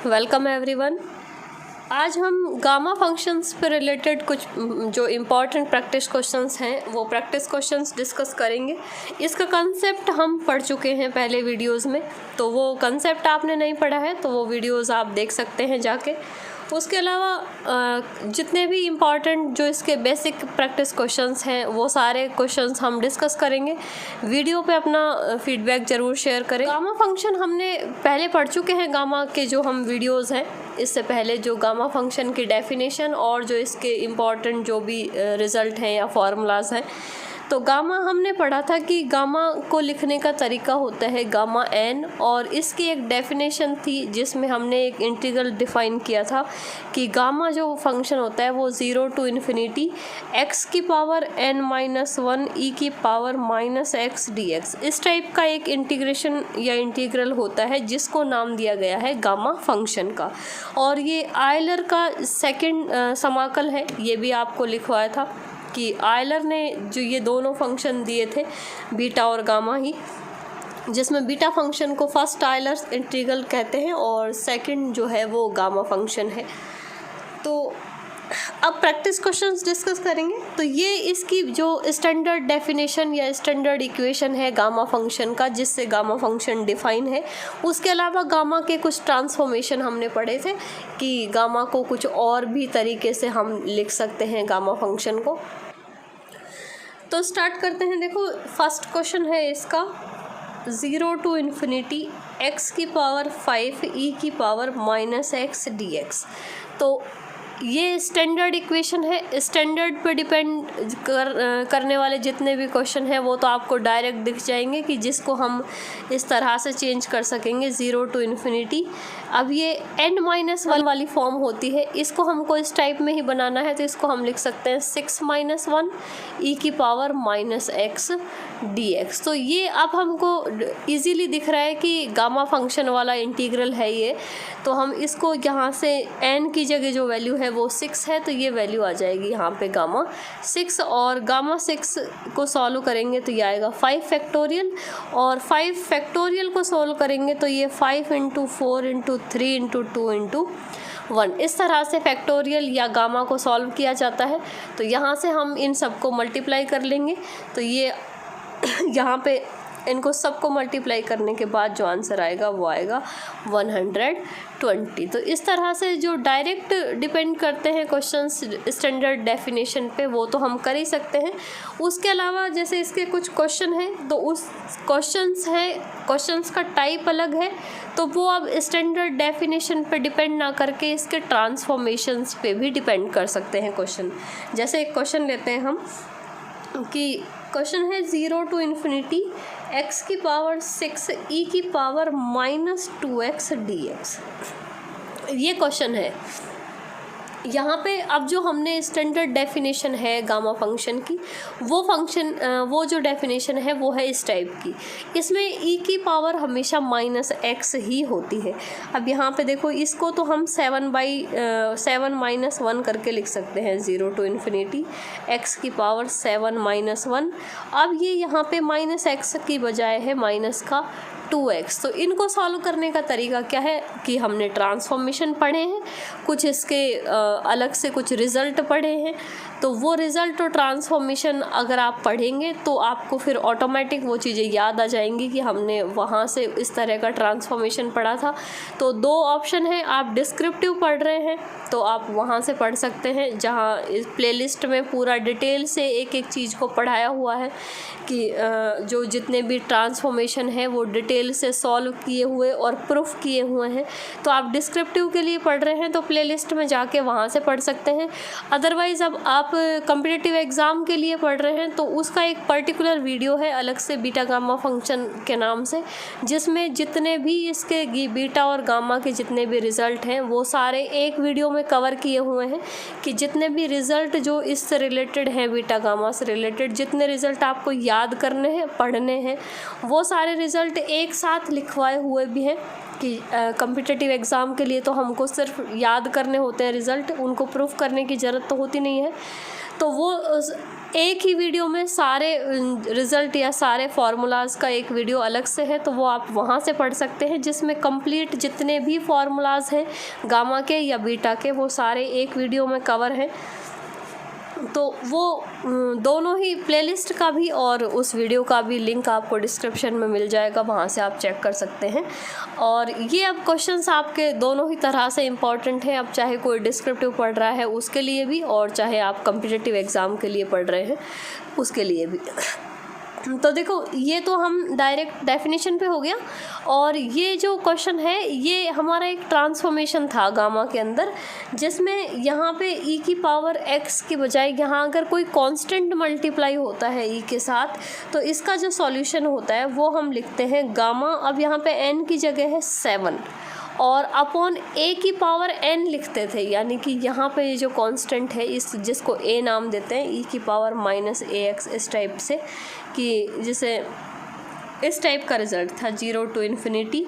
Welcome everyone. आज हम gamma functions पे रिलेटेड कुछ जो इम्पॉर्टेंट प्रैक्टिस क्वेश्चंस हैं वो प्रैक्टिस क्वेश्चंस डिस्कस करेंगे। इसका कंसेप्ट हम पढ़ चुके हैं पहले वीडियोस में, तो वो कंसेप्ट आपने नहीं पढ़ा है तो वो वीडियोस आप देख सकते हैं जाके। उसके अलावा जितने भी इम्पॉर्टेंट जो इसके बेसिक प्रैक्टिस क्वेश्चंस हैं वो सारे क्वेश्चंस हम डिस्कस करेंगे। वीडियो पे अपना फीडबैक ज़रूर शेयर करें। गामा फंक्शन हमने पहले पढ़ चुके हैं, गामा के जो हम वीडियोस हैं इससे पहले जो गामा फंक्शन की डेफिनेशन और जो इसके इम्पॉर्टेंट जो भी रिज़ल्ट हैं या फार्मूलाज हैं। तो गामा हमने पढ़ा था कि गामा को लिखने का तरीका होता है गामा n, और इसकी एक डेफिनेशन थी जिसमें हमने एक इंटीग्रल डिफ़ाइन किया था कि गामा जो फंक्शन होता है वो 0 to इन्फिनिटी x की पावर n-1 e की पावर -x dx इस टाइप का एक इंटीग्रेशन या इंटीग्रल होता है जिसको नाम दिया गया है गामा फंक्शन का। और ये आयलर का सेकंड समाकल है, ये भी आपको लिखवाया था कि आयलर ने जो ये दोनों फंक्शन दिए थे बीटा और गामा ही, जिसमें बीटा फंक्शन को फर्स्ट आयलर इंटीग्रल कहते हैं और सेकंड जो है वो गामा फंक्शन है। तो अब प्रैक्टिस क्वेश्चंस डिस्कस करेंगे। तो ये इसकी जो स्टैंडर्ड डेफिनेशन या स्टैंडर्ड इक्वेशन है गामा फंक्शन का, जिससे गामा फंक्शन डिफाइन है। उसके अलावा गामा के कुछ ट्रांसफॉर्मेशन हमने पढ़े थे कि गामा को कुछ और भी तरीके से हम लिख सकते हैं गामा फंक्शन को। तो स्टार्ट करते हैं। देखो फर्स्ट क्वेश्चन है इसका 0 to इन्फिनिटी x की पावर 5 e की पावर -x dx। तो ये स्टैंडर्ड इक्वेशन है। स्टैंडर्ड पे डिपेंड करने वाले जितने भी क्वेश्चन हैं वो तो आपको डायरेक्ट दिख जाएंगे कि जिसको हम इस तरह से चेंज कर सकेंगे 0 to इन्फिनिटी। अब ये n-1 वाली फॉर्म होती है, इसको हमको इस टाइप में ही बनाना है तो इसको हम लिख सकते हैं 6-1 e की पावर -x dx। तो ये अब हमको इजीली दिख रहा है कि गामा फंक्शन वाला इंटीग्रल है ये। तो हम इसको यहाँ से n की जगह जो वैल्यू है वो 6 है तो ये वैल्यू आ जाएगी यहाँ पे गामा 6, और गामा 6 को सॉल्व करेंगे तो ये आएगा 5 फैक्टोरियल, और 5 फैक्टोरियल को सॉल्व करेंगे तो ये 5 × 4 × 3 × 2 × 1 इस तरह से फैक्टोरियल या गामा को सॉल्व किया जाता है। तो यहाँ से हम इन सबको मल्टीप्लाई कर लेंगे तो ये यहाँ पे इनको सबको मल्टीप्लाई करने के बाद जो आंसर आएगा वो आएगा 120। तो इस तरह से जो डायरेक्ट डिपेंड करते हैं क्वेश्चंस स्टैंडर्ड डेफिनेशन पे वो तो हम कर ही सकते हैं। उसके अलावा जैसे इसके कुछ क्वेश्चन हैं तो उस क्वेश्चंस का टाइप अलग है, तो वो अब स्टैंडर्ड डेफिनेशन पे डिपेंड ना करके इसके ट्रांसफॉर्मेशंस पे भी डिपेंड कर सकते हैं क्वेश्चन। जैसे एक क्वेश्चन लेते हैं हम कि क्वेश्चन है 0 to इन्फिनिटी x की पावर 6 e की पावर -2x dx। ये क्वेश्चन है। यहाँ पे अब जो हमने स्टैंडर्ड डेफिनेशन है गामा फंक्शन की वो जो डेफिनेशन है वो है इस टाइप की। इसमें e की पावर हमेशा -x ही होती है। अब यहाँ पे देखो इसको तो हम 7/7 करके लिख सकते हैं 0 to इन्फिनिटी x की पावर 7-1। अब ये यहाँ पे -x की बजाय है माइनस का 2x। तो इनको सॉल्व करने का तरीका क्या है कि हमने ट्रांसफॉर्मेशन पढ़े हैं, कुछ इसके अलग से कुछ रिज़ल्ट पढ़े हैं। तो वो रिज़ल्ट और ट्रांसफॉर्मेशन अगर आप पढ़ेंगे तो आपको फिर ऑटोमेटिक वो चीज़ें याद आ जाएंगी कि हमने वहाँ से इस तरह का ट्रांसफॉर्मेशन पढ़ा था। तो दो ऑप्शन है, आप डिस्क्रिप्टिव पढ़ रहे हैं तो आप वहाँ से पढ़ सकते हैं जहाँ इस प्लेलिस्ट में पूरा डिटेल से एक एक चीज़ को पढ़ाया हुआ है कि जो जितने भी ट्रांसफॉर्मेशन है वो डिटेल से सॉल्व किए हुए और प्रूफ किए हुए हैं। तो आप डिस्क्रिप्टिव के लिए पढ़ रहे हैं तो प्लेलिस्ट में जाके वहाँ से पढ़ सकते हैं। अदरवाइज़ अब आप कॉम्पिटिटिव एग्ज़ाम के लिए पढ़ रहे हैं तो उसका एक पर्टिकुलर वीडियो है अलग से बीटा गामा फंक्शन के नाम से, जिसमें जितने भी इसके बीटा और गामा के जितने भी रिज़ल्ट हैं वो सारे एक वीडियो में कवर किए हुए हैं कि जितने भी रिज़ल्ट जो इससे रिलेटेड हैं बीटा गामा से रिलेटेड जितने रिज़ल्ट आपको याद करने हैं पढ़ने हैं वो सारे रिज़ल्ट एक साथ लिखवाए हुए भी हैं कि कॉम्पिटिटिव एग्ज़ाम के लिए तो हमको सिर्फ याद करने होते हैं रिज़ल्ट, उनको प्रूफ करने की ज़रूरत तो होती नहीं है। तो वो एक ही वीडियो में सारे रिज़ल्ट या सारे फार्मूलाज़ का एक वीडियो अलग से है, तो वो आप वहाँ से पढ़ सकते हैं, जिसमें कंप्लीट जितने भी फार्मूलाज़ हैं गामा के या बीटा के वो सारे एक वीडियो में कवर हैं। तो वो दोनों ही प्लेलिस्ट का भी और उस वीडियो का भी लिंक आपको डिस्क्रिप्शन में मिल जाएगा, वहाँ से आप चेक कर सकते हैं। और ये अब क्वेश्चंस आपके दोनों ही तरह से इम्पॉर्टेंट हैं, अब चाहे कोई डिस्क्रिप्टिव पढ़ रहा है उसके लिए भी, और चाहे आप कॉम्पिटिटिव एग्ज़ाम के लिए पढ़ रहे हैं उसके लिए भी। तो देखो, ये तो हम डायरेक्ट डेफिनेशन पे हो गया। और ये जो क्वेश्चन है ये हमारा एक ट्रांसफॉर्मेशन था गामा के अंदर, जिसमें यहाँ पे e की पावर x की बजाय यहाँ अगर कोई कांस्टेंट मल्टीप्लाई होता है e के साथ, तो इसका जो सॉल्यूशन होता है वो हम लिखते हैं गामा। अब यहाँ पे n की जगह है 7 और अपॉन a की पावर n लिखते थे, यानी कि यहाँ पे ये जो कांस्टेंट है इस जिसको a नाम देते हैं, e की पावर -ax, इस टाइप से, कि जिसे इस टाइप का रिज़ल्ट था 0 to ∞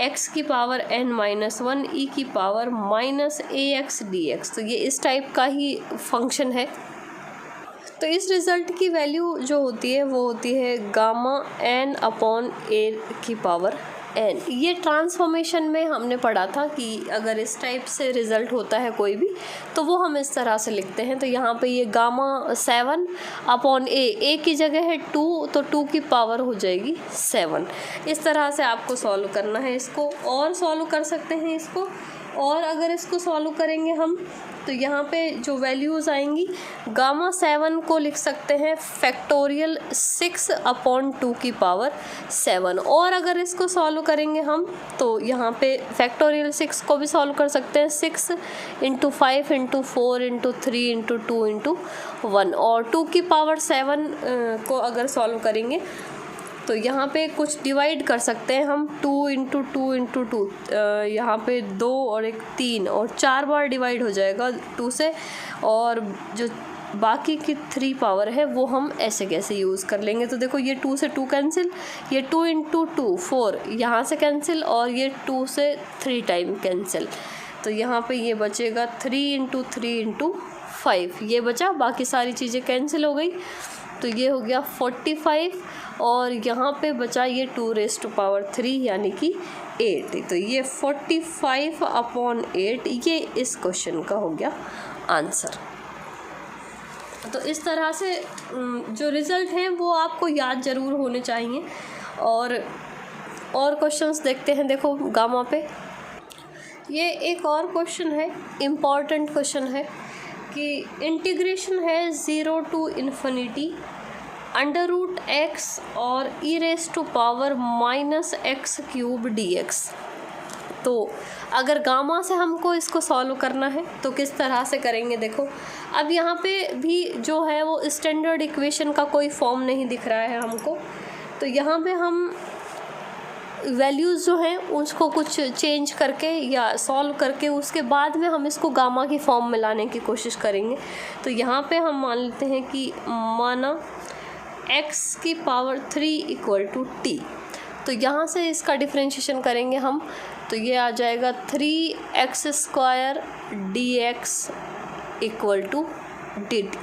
x की पावर n-1 e की पावर -ax dx। तो ये इस टाइप का ही फंक्शन है। तो इस रिज़ल्ट की वैल्यू जो होती है वो होती है गामा n अपॉन a की पावर n। ये ट्रांसफॉर्मेशन में हमने पढ़ा था कि अगर इस टाइप से रिज़ल्ट होता है कोई भी तो वो हम इस तरह से लिखते हैं। तो यहाँ पे ये गामा 7 अपॉन a की जगह है 2, तो 2 की पावर हो जाएगी 7। इस तरह से आपको सॉल्व करना है इसको, और सॉल्व कर सकते हैं इसको। और अगर इसको सॉल्व करेंगे हम तो यहाँ पे जो वैल्यूज़ आएंगी, गामा 7 को लिख सकते हैं फैक्टोरियल 6 अपॉन 2 की पावर 7। और अगर इसको सॉल्व करेंगे हम तो यहाँ पे फैक्टोरियल 6 को भी सॉल्व कर सकते हैं, 6 × 5 × 4 × 3 × 2 × 1। और 2 की पावर 7 को अगर सॉल्व करेंगे तो यहाँ पे कुछ डिवाइड कर सकते हैं हम, 2 × 2 × 2, यहाँ पे 2 और 1 3 और 4 बार डिवाइड हो जाएगा 2 से। और जो बाकी की 3 पावर है वो हम ऐसे कैसे यूज़ कर लेंगे। तो देखो, ये 2 से 2 कैंसिल, ये 2 × 2 4 यहाँ से कैंसिल, और ये 2 से 3 टाइम कैंसिल। तो यहाँ पे ये बचेगा 3 × 3 × 5 ये बचा, बाकी सारी चीज़ें कैंसिल हो गई। तो ये हो गया 45 और यहाँ पे बचा ये 2⁻³ यानी कि 8। तो ये 45 अपॉन 8 ये इस क्वेश्चन का हो गया आंसर। तो इस तरह से जो रिज़ल्ट हैं वो आपको याद ज़रूर होने चाहिए। और क्वेश्चंस देखते हैं। देखो, गामा पे ये एक और क्वेश्चन है, इम्पॉर्टेंट क्वेश्चन है कि इंटीग्रेशन है 0 to ∞ √x और e⁻⁻x³ dx। तो अगर गामा से हमको इसको सॉल्व करना है तो किस तरह से करेंगे। देखो, अब यहाँ पे भी जो है वो स्टैंडर्ड इक्वेशन का कोई फॉर्म नहीं दिख रहा है हमको, तो यहाँ पे हम वैल्यूज़ जो हैं उसको कुछ चेंज करके या सॉल्व करके उसके बाद में हम इसको गामा की फॉर्म में लाने की कोशिश करेंगे। तो यहाँ पे हम मान लेते हैं कि माना x की पावर 3 = t। तो यहाँ से इसका डिफरेंशिएशन करेंगे हम, तो ये आ जाएगा 3x² dx = dt।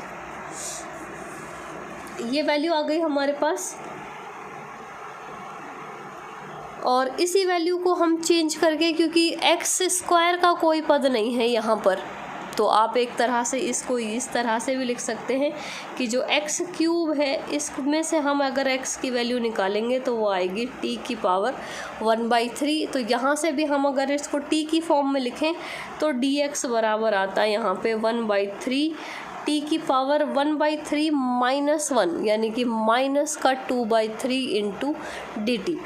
ये वैल्यू आ गई हमारे पास। और इसी वैल्यू को हम चेंज करके, क्योंकि x² का कोई पद नहीं है यहाँ पर, तो आप एक तरह से इसको इस तरह से भी लिख सकते हैं कि जो x³ है इसमें से हम अगर x की वैल्यू निकालेंगे तो वो आएगी t की पावर 1/3। तो यहाँ से भी हम अगर इसको t की फॉर्म में लिखें तो dx बराबर आता है यहाँ पे 1/3 t की पावर 1/3 -1, यानी कि माइनस का 2/3 × dt।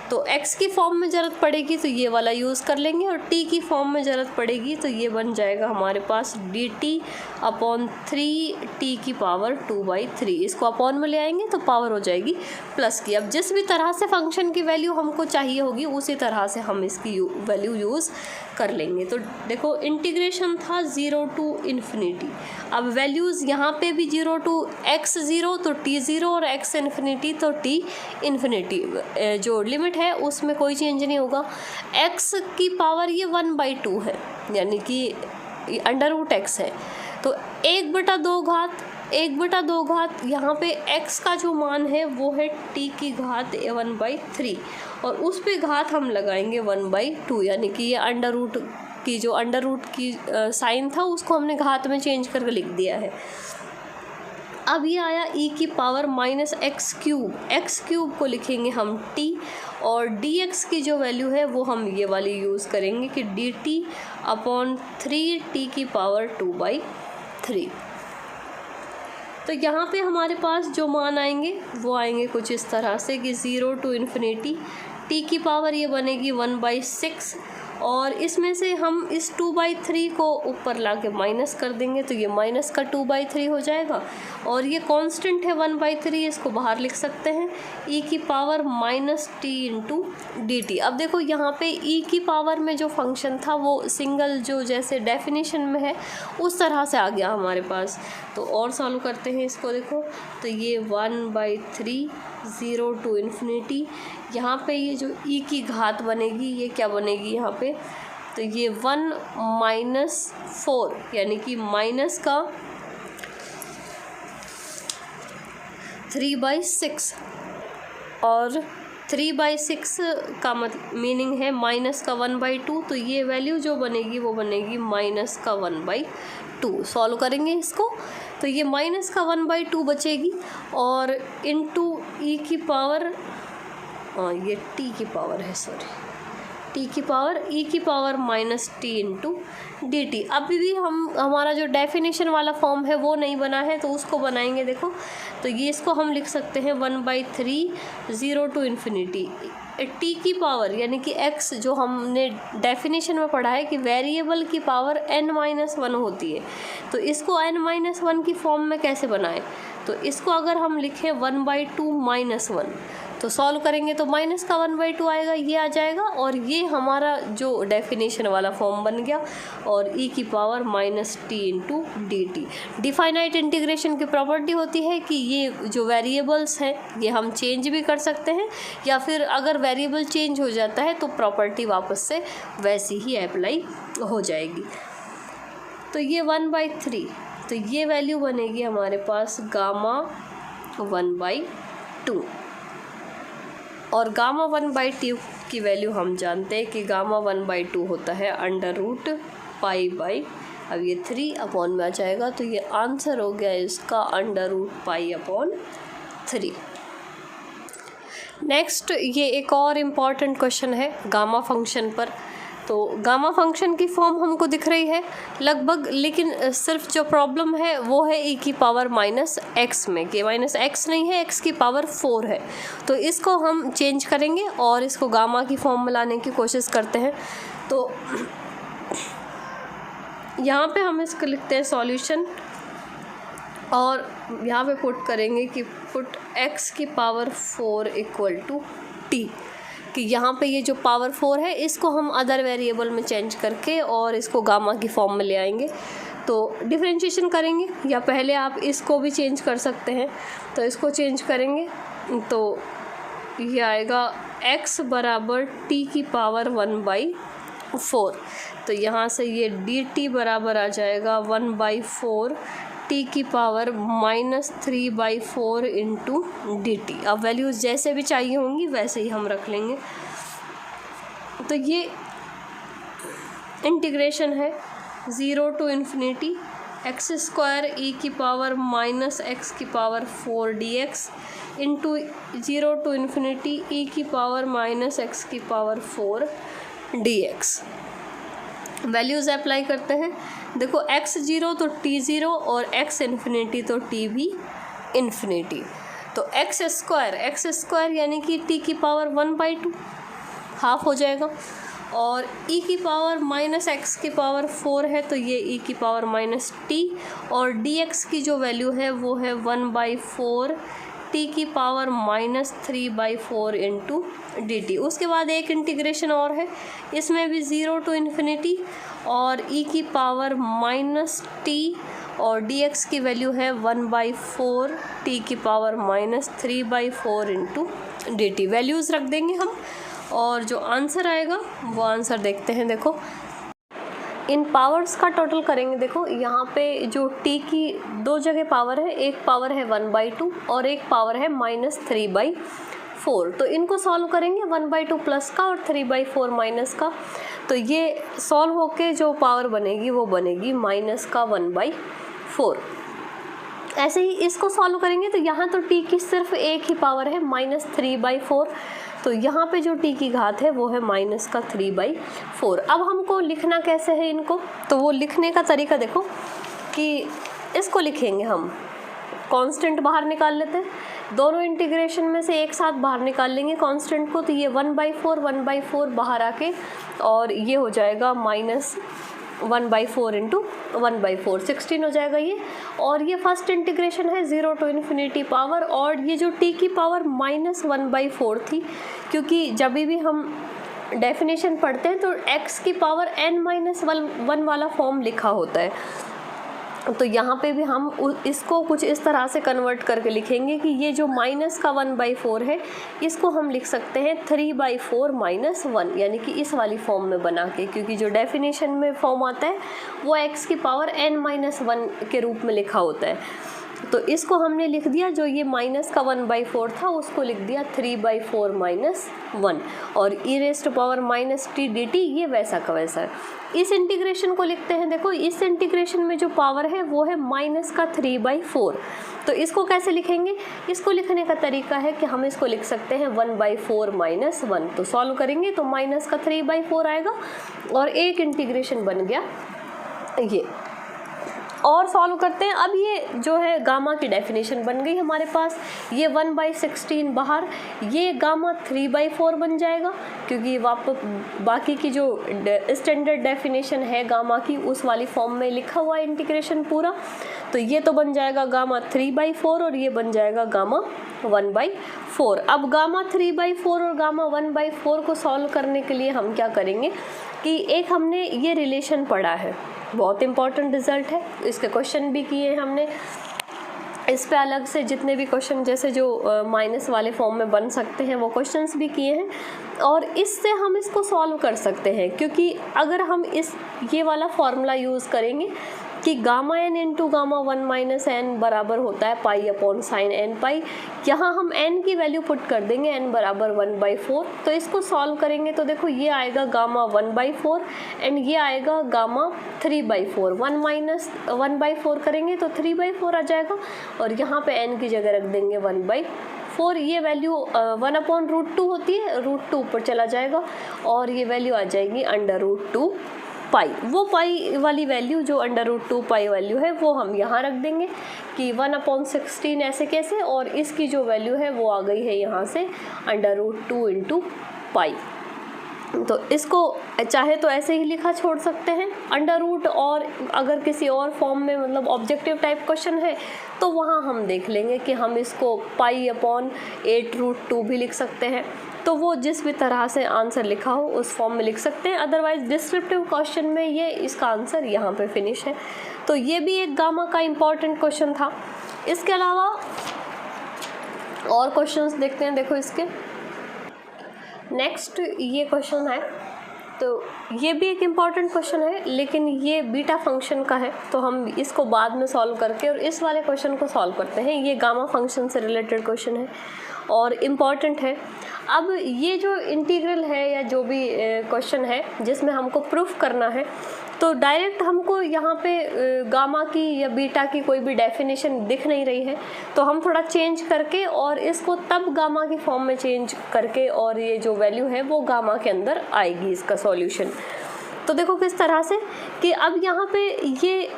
तो x की फॉर्म में ज़रूरत पड़ेगी तो ये वाला यूज़ कर लेंगे, और t की फॉर्म में ज़रूरत पड़ेगी तो ये बन जाएगा हमारे पास dt/3 t की पावर 2/3। इसको अपॉन में ले आएंगे तो पावर हो जाएगी प्लस की। अब जिस भी तरह से फंक्शन की वैल्यू हमको चाहिए होगी उसी तरह से हम इसकी वैल्यू यूज़ कर लेंगे। तो देखो, इंटीग्रेशन था 0 to ∞। अब वैल्यूज़ यहाँ पे भी 0 to x0 तो t0 और x∞ तो t∞। जो लिमिट है उसमें कोई चेंज नहीं होगा। x की पावर ये 1/2 है, यानी कि √x है, तो 1/2 1/2 घात, यहाँ पे x का जो मान है वो है t की घात 1/3 और उस पे घात हम लगाएंगे 1/2, यानी कि ये अंडर रूट की साइन था उसको हमने घात में चेंज करके लिख दिया है। अब ये आया e की पावर माइनस एक्स क्यूब को लिखेंगे हम t और dx की जो वैल्यू है वो हम ये वाली यूज़ करेंगे कि dt/3 की पावर 2/3। तो यहाँ पे हमारे पास जो मान आएंगे वो आएंगे कुछ इस तरह से कि 0 to ∞, t की पावर ये बनेगी 1/6 और इसमें से हम इस 2/3 को ऊपर लाके माइनस कर देंगे तो ये माइनस का 2/3 हो जाएगा और ये कांस्टेंट है 1/3, इसको बाहर लिख सकते हैं e की पावर -t इंटू dt। अब देखो यहाँ पे e की पावर में जो फंक्शन था वो सिंगल जो जैसे डेफिनेशन में है उस तरह से आ गया हमारे पास। तो और सॉल्व करते हैं इसको, देखो तो ये 1/3 0 to ∞, यहाँ पे ये जो e की घात बनेगी ये क्या बनेगी यहाँ पे, तो ये 1-4 यानी कि माइनस का 3/6 और 3/6 का मीनिंग है माइनस का 1/2, तो ये वैल्यू जो बनेगी वो बनेगी माइनस का 1/2। सॉल्व करेंगे इसको तो ये माइनस का 1/2 बचेगी और इनटू e की पावर, ये t की पावर है, t की पावर e की पावर -t इंटू dt। अभी भी हमारा जो डेफिनेशन वाला फॉर्म है वो नहीं बना है तो उसको बनाएंगे। देखो तो ये इसको हम लिख सकते हैं 1/3 0 to ∞, t की पावर यानी कि x जो हमने डेफिनेशन में पढ़ा है कि वेरिएबल की पावर n-1 होती है, तो इसको n-1 की फॉर्म में कैसे बनाएं, तो इसको अगर हम लिखें 1/2 -1 तो सॉल्व करेंगे तो माइनस का 1/2 आएगा, ये आ जाएगा और ये हमारा जो डेफिनेशन वाला फॉर्म बन गया और e की power -t into dt। Definite integration की प्रॉपर्टी होती है कि ये जो वेरिएबल्स हैं ये हम चेंज भी कर सकते हैं या फिर अगर वेरिएबल चेंज हो जाता है तो प्रॉपर्टी वापस से वैसी ही अप्लाई हो जाएगी। तो ये 1/3, तो ये वैल्यू बनेगी हमारे पास गामा 1/2 और गामा 1/2 की वैल्यू हम जानते हैं कि गामा 1/2 होता है √π/, अब ये 3 में आ जाएगा तो ये आंसर हो गया इसका √π/3। नेक्स्ट ये एक और इम्पॉर्टेंट क्वेश्चन है गामा फंक्शन पर। तो गामा फंक्शन की फॉर्म हमको दिख रही है लगभग, लेकिन सिर्फ जो प्रॉब्लम है वो है e की पावर -x में, कि -x नहीं है, x की पावर 4 है। तो इसको हम चेंज करेंगे और इसको गामा की फॉर्म में लाने की कोशिश करते हैं। तो यहाँ पे हम इसको लिखते हैं सॉल्यूशन और यहाँ पे पुट करेंगे कि पुट x की पावर 4 = t, कि यहाँ पे ये जो पावर 4 है इसको हम अदर वेरिएबल में चेंज करके और इसको गामा की फॉर्म में ले आएंगे। तो डिफरेंशिएशन करेंगे या पहले आप इसको भी चेंज कर सकते हैं, तो इसको चेंज करेंगे तो ये आएगा x बराबर t की पावर 1/4, तो यहाँ से ये dt बराबर आ जाएगा 1/4 t की पावर -3/4 इंटू dt। अब वैल्यूज़ जैसे भी चाहिए होंगी वैसे ही हम रख लेंगे। तो ये इंटीग्रेशन है 0 to ∞ x² e की पावर -x की power 4 dx into 0 to ∞ e की पावर -x की पावर 4 dx। वैल्यूज़ अप्लाई करते हैं। देखो x0 तो t0 और x∞ तो t भी ∞। तो x² यानी कि t की पावर 1/2 हाफ हो जाएगा और e की पावर -x की पावर 4 है तो ये e की पावर -t और dx की जो वैल्यू है वो है 1/4 t की पावर -3/4 इंटू dt। उसके बाद एक इंटीग्रेशन और है, इसमें भी 0 to ∞ और e की पावर -t और dx की वैल्यू है 1/4 t की पावर -3/4 इंटू dt। वैल्यूज़ रख देंगे हम और जो आंसर आएगा वो आंसर देखते हैं। देखो इन पावर्स का टोटल करेंगे। देखो यहाँ पे जो t की दो जगह पावर है, एक पावर है 1/2 और एक पावर है -3/4। तो इनको सॉल्व करेंगे 1/2 प्लस का और 3/4 माइनस का। तो ये सॉल्व होके जो पावर बनेगी वो बनेगी -1/4। ऐसे ही इसको सॉल्व करेंगे तो यहाँ तो t की सिर्फ एक ही पावर है -3/4। तो यहाँ पे जो t की घात है वो है -3/4। अब हमको लिखना कैसे है इनको, तो वो लिखने का तरीका देखो कि इसको लिखेंगे हम, कांस्टेंट बाहर निकाल लेते हैं। दोनों इंटीग्रेशन में से एक साथ बाहर निकाल लेंगे कांस्टेंट को। तो ये 1/4 बाहर आके और ये हो जाएगा -1/4 इंटू 1/4 16 हो जाएगा ये। और ये फर्स्ट इंटीग्रेशन है 0 टू इन्फिनिटी पावर, और ये जो t की पावर -1/4 थी, क्योंकि जब भी हम डेफिनेशन पढ़ते हैं तो x की पावर n-1 वाला फॉर्म लिखा होता है। तो यहाँ पे भी हम इसको कुछ इस तरह से कन्वर्ट करके लिखेंगे कि ये जो -1/4 है इसको हम लिख सकते हैं 3/4 -1, यानी कि इस वाली फॉर्म में बना के, क्योंकि जो डेफिनेशन में फॉर्म आता है वो x की पावर n-1 के रूप में लिखा होता है। तो इसको हमने लिख दिया, जो ये -1/4 था उसको लिख दिया 3/4 -1, और e⁻⁻t dt ये वैसा का वैसा है। इस इंटीग्रेशन को लिखते हैं। देखो इस इंटीग्रेशन में जो पावर है वो है -3/4। तो इसको कैसे लिखेंगे, इसको लिखने का तरीका है कि हम इसको लिख सकते हैं 1/4 -1। तो सॉल्व करेंगे तो -3/4 आएगा और एक इंटीग्रेशन बन गया ये। और सॉल्व करते हैं। अब ये जो है गामा की डेफिनेशन बन गई हमारे पास, ये 1/16 बाहर, ये गामा 3/4 बन जाएगा, क्योंकि बाकी की जो स्टैंडर्ड डेफिनेशन है गामा की उस वाली फॉर्म में लिखा हुआ इंटीग्रेशन पूरा। तो ये तो बन जाएगा गामा 3/4 और ये बन जाएगा गामा 1/4। अब गामा 3/4 और गामा 1/4 को सॉल्व करने के लिए हम क्या करेंगे कि एक हमने ये रिलेशन पढ़ा है, बहुत इंपॉर्टेंट रिजल्ट है, इसके क्वेश्चन भी किए हैं हमने। इस पे अलग से जितने भी क्वेश्चन जैसे जो माइनस वाले फॉर्म में बन सकते हैं वो क्वेश्चंस भी किए हैं, और इससे हम इसको सॉल्व कर सकते हैं। क्योंकि अगर हम ये वाला फॉर्मूला यूज़ करेंगे कि gamma n into gamma 1 - n बराबर होता है π/sin n π, यहाँ हम n की वैल्यू पुट कर देंगे n बराबर 1/4। तो इसको सॉल्व करेंगे तो देखो ये आएगा गामा 1/4 एंड ये आएगा गामा 3/4। 1/4 करेंगे तो 3/4 आ जाएगा, और यहाँ पे n की जगह रख देंगे 1/4। ये वैल्यू 1/√2 होती है, √2 ऊपर चला जाएगा और ये वैल्यू आ जाएगी √2 पाई। वो पाई वाली वैल्यू जो √2 पाई वैल्यू है वो हम यहाँ रख देंगे कि 1/16 ऐसे कैसे, और इसकी जो वैल्यू है वो आ गई है यहाँ से √2 इंटू पाई। तो इसको चाहे तो ऐसे ही लिखा छोड़ सकते हैं √, और अगर किसी और फॉर्म में मतलब ऑब्जेक्टिव टाइप क्वेश्चन है तो वहाँ हम देख लेंगे कि हम इसको π/8√2 भी लिख सकते हैं। तो वो जिस भी तरह से आंसर लिखा हो उस फॉर्म में लिख सकते हैं। अदरवाइज डिस्क्रिप्टिव क्वेश्चन में ये इसका आंसर यहाँ पे फिनिश है। तो ये भी एक गामा का इम्पॉर्टेंट क्वेश्चन था। इसके अलावा और क्वेश्चंस देखते हैं। देखो इसके नेक्स्ट ये क्वेश्चन है, तो ये भी एक इम्पॉर्टेंट क्वेश्चन है, लेकिन ये बीटा फंक्शन का है, तो हम इसको बाद में सॉल्व करके और इस वाले क्वेश्चन को सॉल्व करते हैं। ये गामा फंक्शन से रिलेटेड क्वेश्चन है और इम्पॉर्टेंट है। अब ये जो इंटीग्रल है या जो भी क्वेश्चन है जिसमें हमको प्रूफ करना है, तो डायरेक्ट हमको यहाँ पे गामा की या बीटा की कोई भी डेफिनेशन दिख नहीं रही है, तो हम थोड़ा चेंज करके और इसको तब गामा की फॉर्म में चेंज करके और ये जो वैल्यू है वो गामा के अंदर आएगी इसका सॉल्यूशन। तो देखो किस तरह से कि अब यहाँ पे ये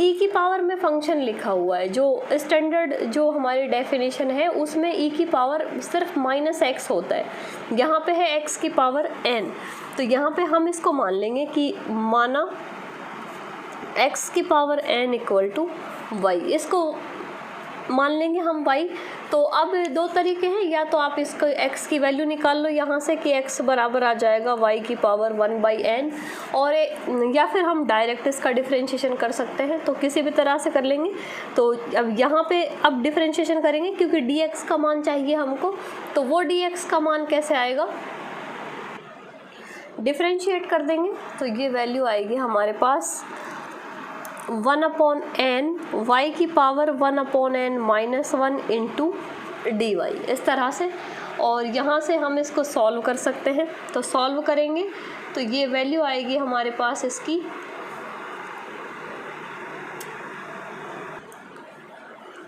e की पावर में फंक्शन लिखा हुआ है, जो स्टैंडर्ड जो हमारी डेफिनेशन है उसमें e की पावर सिर्फ -x होता है, यहाँ पे है x की पावर n। तो यहाँ पे हम इसको मान लेंगे कि माना x की power n equal to y, इसको मान लेंगे हम y। तो अब दो तरीके हैं, या तो आप इसको x की वैल्यू निकाल लो यहाँ से कि x बराबर आ जाएगा y की पावर 1/n, और या फिर हम डायरेक्ट इसका डिफरेंशिएशन कर सकते हैं, तो किसी भी तरह से कर लेंगे। तो अब यहाँ पे अब डिफरेंशिएशन करेंगे क्योंकि dx का मान चाहिए हमको, तो वो dx का मान कैसे आएगा, डिफरेंशिएट कर देंगे तो ये वैल्यू आएगी हमारे पास 1/n y की पावर 1/n -1 इंटू dy, इस तरह से। और यहाँ से हम इसको सॉल्व कर सकते हैं, तो सॉल्व करेंगे तो ये वैल्यू आएगी हमारे पास इसकी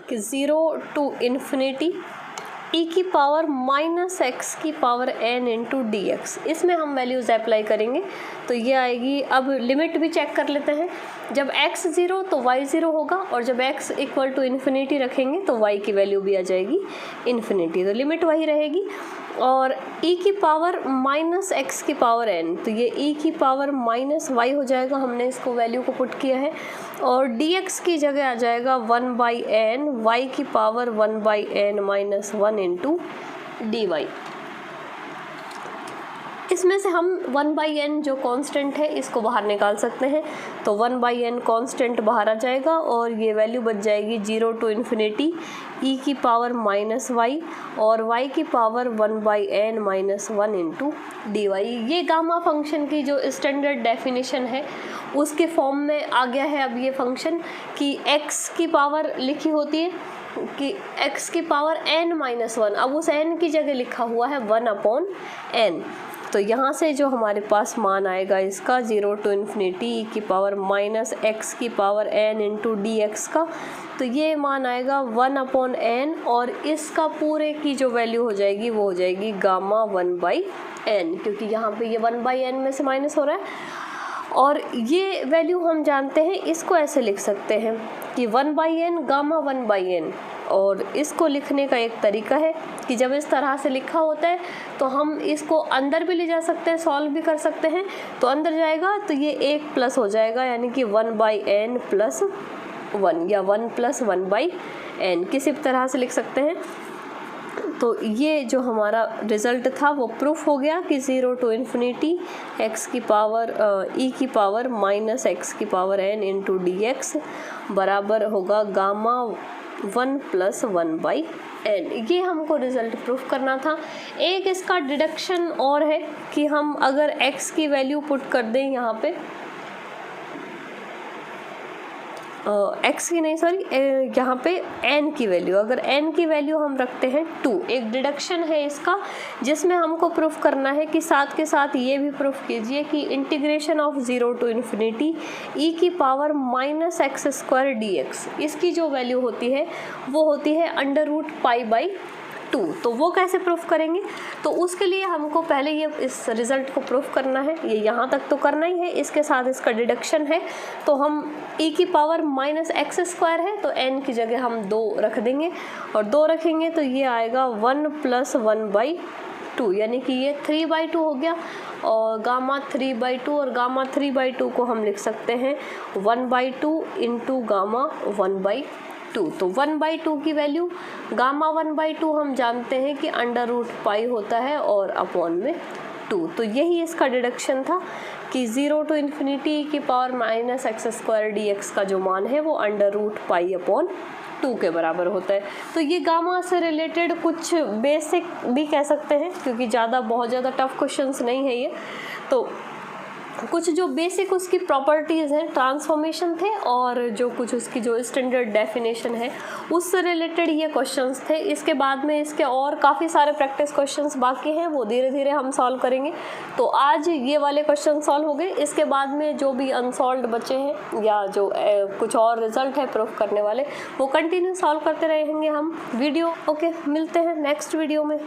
कि 0 to ∞ e की पावर -x की power n into D x. इसमें हम वैल्यूज़ अप्लाई करेंगे तो ये आएगी। अब लिमिट भी चेक कर लेते हैं, जब x 0 तो y 0 होगा, और जब x इक्वल टू इन्फिनिटी रखेंगे तो y की वैल्यू भी आ जाएगी इन्फिनिटी, तो लिमिट वही रहेगी। और e की पावर -x की पावर n, तो ये e की पावर -y हो जाएगा, हमने इसको वैल्यू को पुट किया है। और dx की जगह आ जाएगा 1/n y की पावर 1/n -1 इंटू dy। इसमें से हम 1/n जो कांस्टेंट है इसको बाहर निकाल सकते हैं, तो 1/n कांस्टेंट बाहर आ जाएगा और ये वैल्यू बच जाएगी 0 to ∞ e की पावर -y और y की पावर 1/n -1 इंटू dy। ये गामा फंक्शन की जो स्टैंडर्ड डेफिनेशन है उसके फॉर्म में आ गया है अब ये फंक्शन, कि x की पावर लिखी होती है कि x की पावर n-1, अब उस n की जगह लिखा हुआ है 1/n। तो यहाँ से जो हमारे पास मान आएगा इसका 0 to ∞ e की पावर -x की power n into D x का, तो ये मान आएगा 1/n, और इसका पूरे की जो वैल्यू हो जाएगी वो हो जाएगी गामा 1/n, क्योंकि यहाँ पे ये 1/n में से माइनस हो रहा है। और ये वैल्यू हम जानते हैं, इसको ऐसे लिख सकते हैं कि 1/n गामा 1/n। और इसको लिखने का एक तरीका है कि जब इस तरह से लिखा होता है तो हम इसको अंदर भी ले जा सकते हैं, सॉल्व भी कर सकते हैं। तो अंदर जाएगा तो ये 1 प्लस हो जाएगा, यानी कि 1/n + 1 या 1 + 1/n, किसी भी तरह से लिख सकते हैं। तो ये जो हमारा रिज़ल्ट था वो प्रूफ हो गया कि 0 to ∞ x की पावर e की पावर -x की power n into D x बराबर होगा गामा 1 + 1/n। ये हमको रिज़ल्ट प्रूफ करना था। एक इसका डिडक्शन और है कि हम अगर x की वैल्यू पुट कर दें यहाँ पे, x की नहीं सॉरी यहाँ पे n की वैल्यू, अगर n की वैल्यू हम रखते हैं 2, एक डिडक्शन है इसका जिसमें हमको प्रूफ करना है कि साथ के साथ ये भी प्रूफ कीजिए कि इंटीग्रेशन ऑफ 0 to ∞ e की पावर -x² dx, इसकी जो वैल्यू होती है वो होती है √π/2। तो वो कैसे प्रूफ करेंगे, तो उसके लिए हमको पहले ये इस रिज़ल्ट को प्रूफ करना है, ये यहाँ तक तो करना ही है, इसके साथ इसका डिडक्शन है। तो हम e की पावर -x² है तो n की जगह हम 2 रख देंगे, और 2 रखेंगे तो ये आएगा 1 + 1/2, यानी कि ये 3/2 हो गया। और गामा 3/2 और गामा 3/2 को हम लिख सकते हैं 1/2 इंटू गामा 1/2। तो 1/2 की वैल्यू गामा 1/2 हम जानते हैं कि √π होता है और अपॉन में 2। तो यही इसका डिडक्शन था कि 0 to ∞ e की पावर -x² dx का जो मान है वो √π/2 के बराबर होता है। तो ये गामा से रिलेटेड कुछ बेसिक भी कह सकते हैं, क्योंकि बहुत ज़्यादा टफ क्वेश्चंस नहीं है ये। तो कुछ जो बेसिक उसकी प्रॉपर्टीज़ हैं, ट्रांसफॉर्मेशन थे, और जो कुछ उसकी जो स्टैंडर्ड डेफिनेशन है उससे रिलेटेड ये क्वेश्चंस थे। इसके बाद में इसके और काफ़ी सारे प्रैक्टिस क्वेश्चंस बाकी हैं, वो धीरे धीरे हम सॉल्व करेंगे। तो आज ये वाले क्वेश्चन सॉल्व हो गए, इसके बाद में जो भी अनसॉल्व बचे हैं या जो कुछ और रिजल्ट है प्रूफ करने वाले वो कंटिन्यू सॉल्व करते रहेंगे हम वीडियो। ओके, मिलते हैं नेक्स्ट वीडियो में।